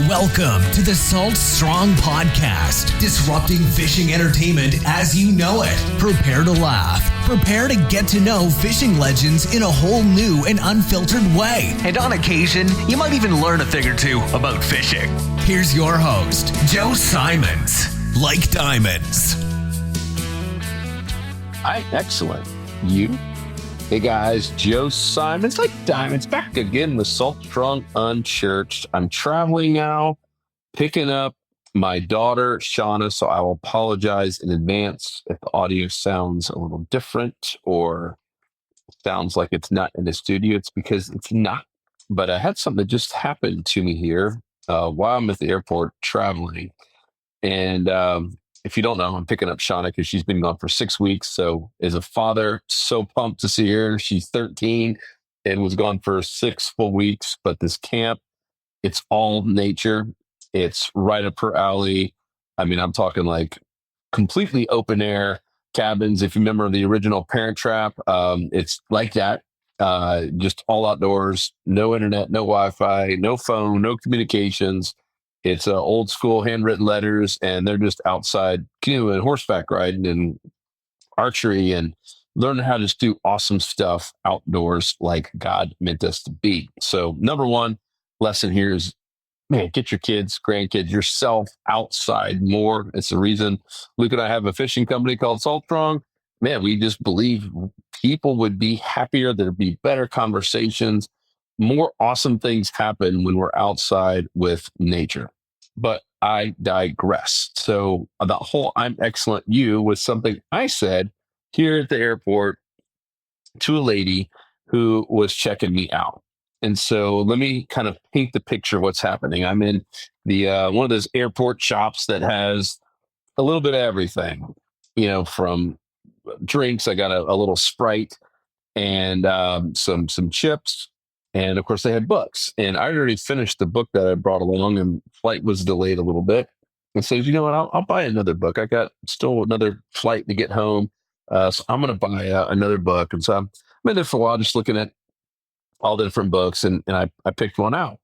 Welcome to the Salt Strong Podcast, disrupting fishing entertainment as you know it. Prepare to laugh. Prepare to get to know fishing legends in a whole new and unfiltered way. And on occasion, you might even learn a thing or two about fishing. Here's your host, Joe Simons. Like diamonds. Hi, excellent. You? Hey guys, Joe Simons, like diamonds, back again with Salt Strong Unchurched. I'm traveling now, picking up my daughter, Shauna, so I will apologize in advance if the audio sounds a little different or sounds like it's not in the studio. It's because it's not. But I had something that just happened to me here while I'm at the airport traveling. And if you don't know, I'm picking up Shauna because she's been gone for 6 weeks. So as a father, so pumped to see her. She's 13 and was gone for 6 full weeks. But this camp, it's all nature. It's right up her alley. I mean, I'm talking like completely open air cabins. If you remember the original Parent Trap, it's like that. Just all outdoors, no internet, no Wi-Fi, no phone, no communications. It's old school handwritten letters, and they're just outside canoeing, horseback riding, and archery, and learning how to just do awesome stuff outdoors like God meant us to be. So, number one lesson here is, man, get your kids, grandkids, yourself outside more. It's the reason Luke and I have a fishing company called Salt Strong. Man, we just believe people would be happier. There'd be better conversations. More awesome things happen when we're outside with nature. But I digress. So the whole "I'm excellent" you was something I said here at the airport to a lady who was checking me out. And so let me kind of paint the picture of what's happening. I'm in the one of those airport shops that has a little bit of everything, from drinks. I got a little Sprite and some chips. And of course, they had books. And I already finished the book that I brought along, and flight was delayed a little bit. And so, you know what? I'll buy another book. I got still another flight to get home. So I'm going to buy another book. And so I'm in there for a while, just looking at all the different books. And I picked one out.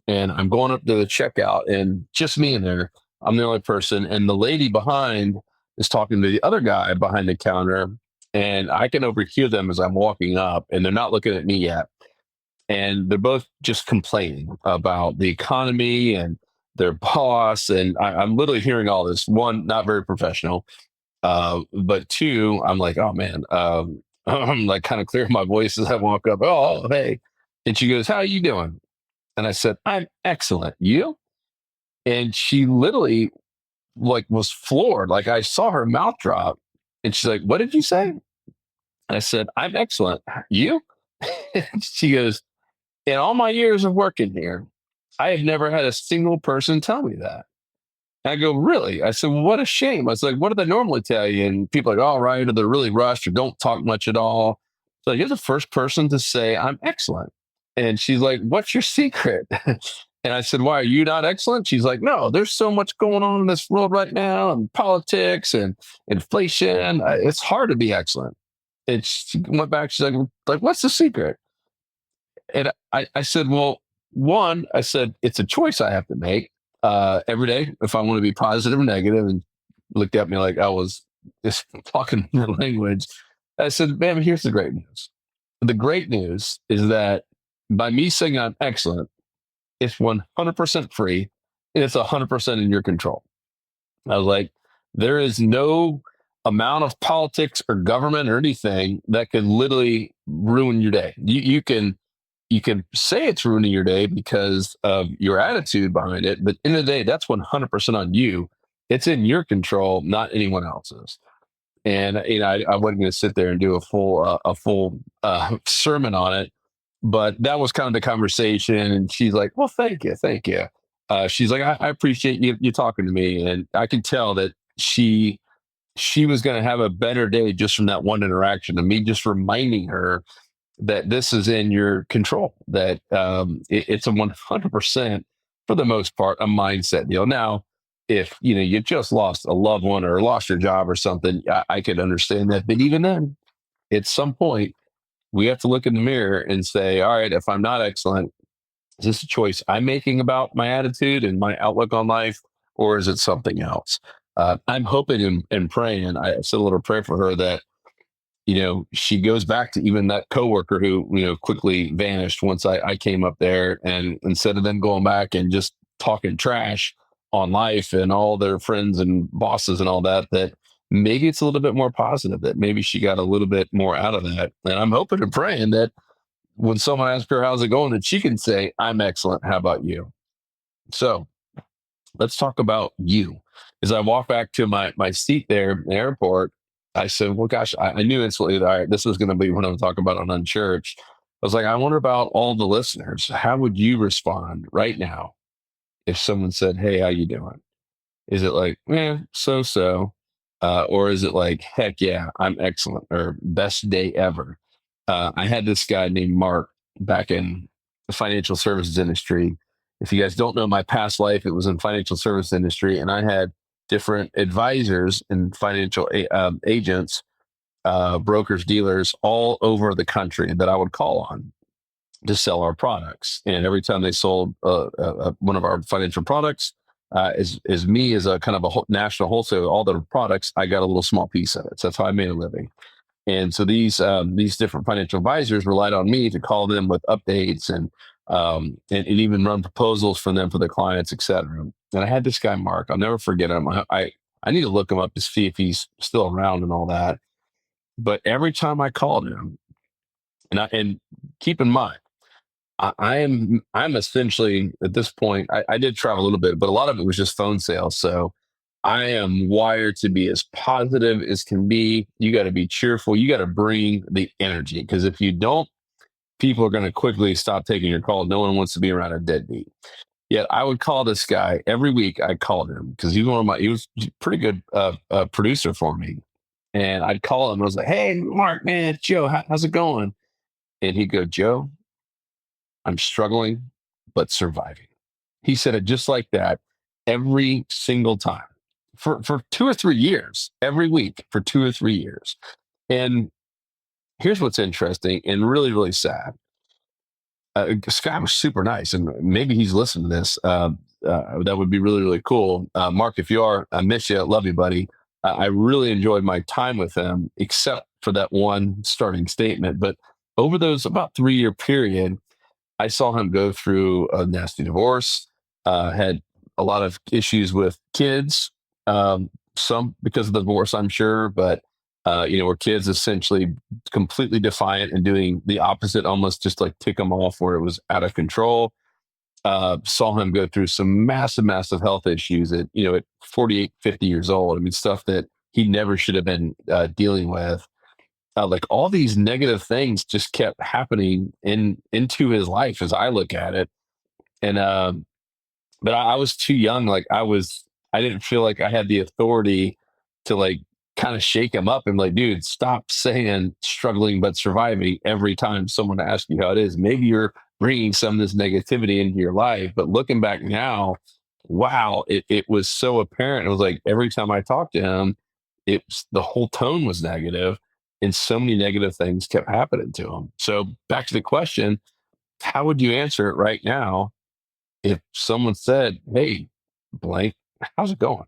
And I'm going up to the checkout, and just me in there. I'm the only person. And the lady behind is talking to the other guy behind the counter. And I can overhear them as I'm walking up, and they're not looking at me yet. And they're both just complaining about the economy and their boss. And I'm literally hearing all this. One, not very professional. But two, I'm like, oh man, I'm like kind of clearing my voice as I walk up. Oh, hey. And she goes, how are you doing? And I said, I'm excellent. You? And she literally like was floored. Like I saw her mouth drop, and she's like, what did you say? And I said, I'm excellent. You? She goes, in all my years of working here, I have never had a single person tell me that. And I go, really? I said, well, what a shame. I was like, what do they normally tell you? And people are like, all right, or they're really rushed or don't talk much at all. So you're the first person to say I'm excellent. And she's like, what's your secret? And I said, why are you not excellent? She's like, no, there's so much going on in this world right now, and politics and inflation. It's hard to be excellent. And she went back. She's like, what's the secret? And I said, well, one, I said, it's a choice I have to make every day if I want to be positive or negative. And looked at me like I was just talking their language. I said, ma'am, here's the great news. The great news is that by me saying I'm excellent, it's 100% free, and it's 100% in your control. I was like, there is no amount of politics or government or anything that can literally ruin your day. You can say it's ruining your day because of your attitude behind it, but in the day, that's 100% on you. It's in your control, not anyone else's. And I wasn't going to sit there and do a full sermon on it, but that was kind of the conversation. And she's like, "Well, thank you. She's like, I appreciate you talking to me," and I could tell that she was going to have a better day just from that one interaction, and me just reminding her that this is in your control, that it's a 100%, for the most part, a mindset deal. Now, if you just lost a loved one or lost your job or something, I could understand that. But even then, at some point, we have to look in the mirror and say, all right, if I'm not excellent, Is this a choice I'm making about my attitude and my outlook on life, or is it something else? I'm hoping and praying. I said a little prayer for her that she goes back to even that coworker who quickly vanished once I came up there, and instead of them going back and just talking trash on life and all their friends and bosses and all that, that maybe it's a little bit more positive. That maybe she got a little bit more out of that, and I'm hoping and praying that when someone asks her how's it going, that she can say, I'm excellent. How about you? So let's talk about you. As I walked back to my seat there in the airport, I said, well, gosh, I knew instantly that this was going to be what I'm talking about on Unchurched. I was like, I wonder about all the listeners. How would you respond right now if someone said, hey, how you doing? Is it like, so, or is it like, heck yeah, I'm excellent, or best day ever? I had this guy named Mark back in the financial services industry. If you guys don't know my past life, it was in financial service industry, and I had different advisors and financial agents, brokers, dealers all over the country that I would call on to sell our products. And every time they sold one of our financial products, as me as a kind of a national wholesaler, all the products, I got a little small piece of it. So that's how I made a living. And so these different financial advisors relied on me to call them with updates and even run proposals for them for their clients, et cetera. And I had this guy Mark. I'll never forget him. I need to look him up to see if he's still around and all that. But every time I called him, and keep in mind, I'm essentially at this point. I did travel a little bit, but a lot of it was just phone sales. So I am wired to be as positive as can be. You got to be cheerful. You got to bring the energy, because if you don't, people are going to quickly stop taking your call. No one wants to be around a deadbeat. Yet I would call this guy every week. I called him because he was a pretty good producer for me. And I'd call him. I was like, "Hey, Mark, man, it's Joe. How's it going?" And he'd go, "Joe, I'm struggling, but surviving." He said it just like that every single time for 2 or 3 years, every week for 2 or 3 years. And here's what's interesting and really, really sad. Scott was super nice, and maybe he's listening to this. That would be really, really cool. Mark, if you are, I miss you. Love you, buddy. I really enjoyed my time with him, except for that one starting statement. But over those about 3 year period, I saw him go through a nasty divorce, had a lot of issues with kids, some because of the divorce, I'm sure, but where kids essentially completely defiant and doing the opposite, almost just like tick them off where it was out of control. Saw him go through some massive, massive health issues at 48, 50 years old. I mean, stuff that he never should have been dealing with. Like all these negative things just kept happening into his life as I look at it. And but I was too young. I didn't feel like I had the authority to like kind of shake him up and like, dude, stop saying struggling but surviving every time someone asks you how it is. Maybe you're bringing some of this negativity into your life. But looking back now, wow, it was so apparent. It was like every time I talked to him, the whole tone was negative, and so many negative things kept happening to him. So back to the question, how would you answer it right now if someone said, hey, blank, how's it going?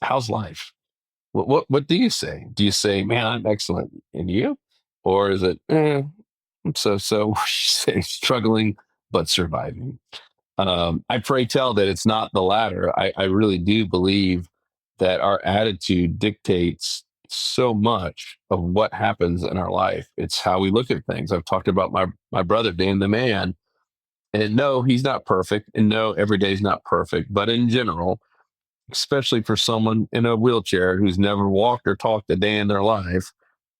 How's life? What do you say? Do you say, man, I'm excellent, and you? Or is it, I'm so struggling but surviving? I pray tell that it's not the latter. I really do believe that our attitude dictates so much of what happens in our life. It's how we look at things. I've talked about my brother, Dan the Man, and no, he's not perfect, and no, every day is not perfect. But in general, especially for someone in a wheelchair who's never walked or talked a day in their life,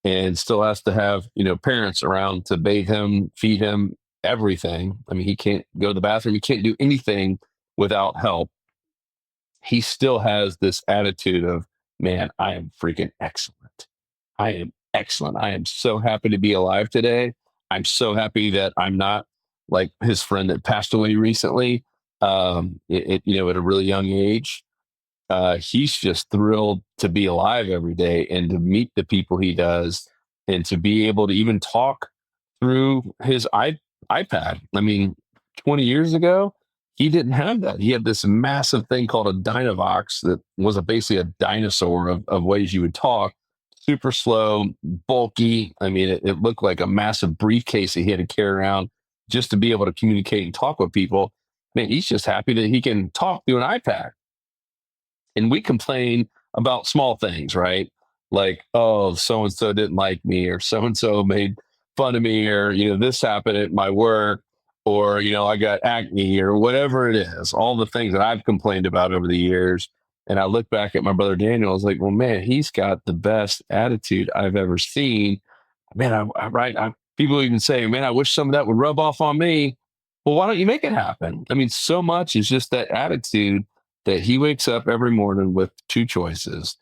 and still has to have parents around to bathe him, feed him, everything. I mean, he can't go to the bathroom. He can't do anything without help. He still has this attitude of, man, I am freaking excellent. I am excellent. I am so happy to be alive today. I'm so happy that I'm not like his friend that passed away recently. At a really young age. He's just thrilled to be alive every day and to meet the people he does, and to be able to even talk through his iPad. I mean, 20 years ago, he didn't have that. He had this massive thing called a Dynavox that was basically a dinosaur of ways you would talk, super slow, bulky. I mean, it looked like a massive briefcase that he had to carry around just to be able to communicate and talk with people. Man, he's just happy that he can talk through an iPad. And we complain about small things, right? Like, oh, so and so didn't like me, or so and so made fun of me, or this happened at my work, or I got acne, or whatever it is. All the things that I've complained about over the years. And I look back at my brother Daniel, I was like, well, man, he's got the best attitude I've ever seen. Man, people even say, man, I wish some of that would rub off on me. Well, why don't you make it happen? I mean, so much is just that attitude that he wakes up every morning with two choices,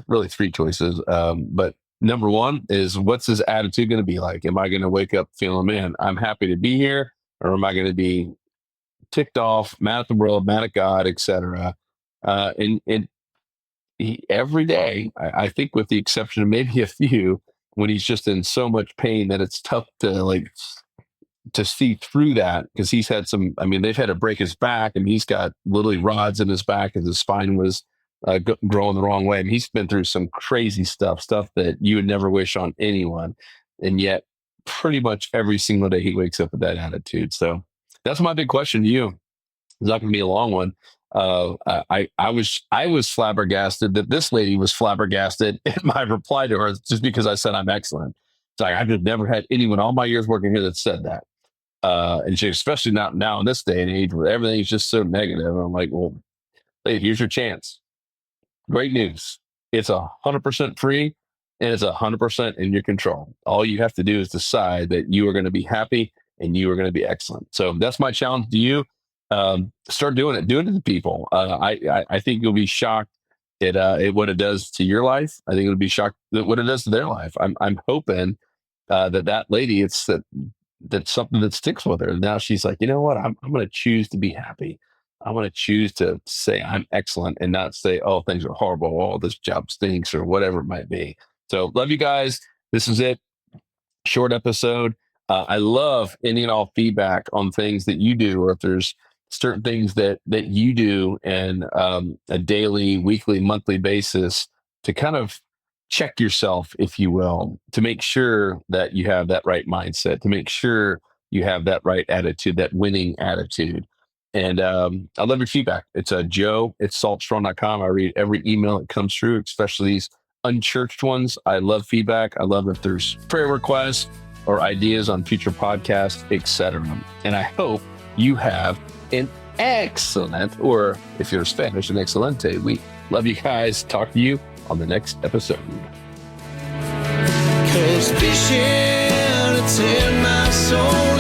really three choices. But number one is, what's his attitude going to be like? Am I going to wake up feeling, man, I'm happy to be here? Or am I going to be ticked off, mad at the world, mad at God, etc.? And he, every day, I think with the exception of maybe a few, when he's just in so much pain that it's tough to see through that, because he's had they've had to break his back, and he's got literally rods in his back as his spine was growing the wrong way. I mean, he's been through some crazy stuff that you would never wish on anyone. And yet pretty much every single day he wakes up with that attitude. So that's my big question to you. It's not going to be a long one. I was flabbergasted that this lady was flabbergasted in my reply to her, just because I said I'm excellent. It's like, I've never had anyone all my years working here that said that. And she, especially not now in this day and age where everything is just so negative. I'm like, well, hey, here's your chance. Great news. It's 100% free, and it's 100% in your control. All you have to do is decide that you are going to be happy and you are going to be excellent. So that's my challenge to you. Start doing it to people. I think you'll be shocked at what it does to your life. I think you'll be shocked at what it does to their life. I'm hoping that lady, that's something that sticks with her. Now she's like, you know what? I'm going to choose to be happy. I'm going to choose to say I'm excellent and not say, oh, things are horrible. Oh, this job stinks, or whatever it might be. So love you guys. This is it. Short episode. I love any and all feedback on things that you do, or if there's certain things that you do in a daily, weekly, monthly basis to kind of check yourself, if you will, to make sure that you have that right mindset, to make sure you have that right attitude, that winning attitude. And I love your feedback. It's joe@saltstrong.com. I read every email that comes through, especially these unchurched ones. I love feedback. I love if there's prayer requests or ideas on future podcasts, etc. And I hope you have an excellent, or if you're Spanish, an excelente week. Love you guys. Talk to you on the next episode. 'Cause fishing, it's in my soul.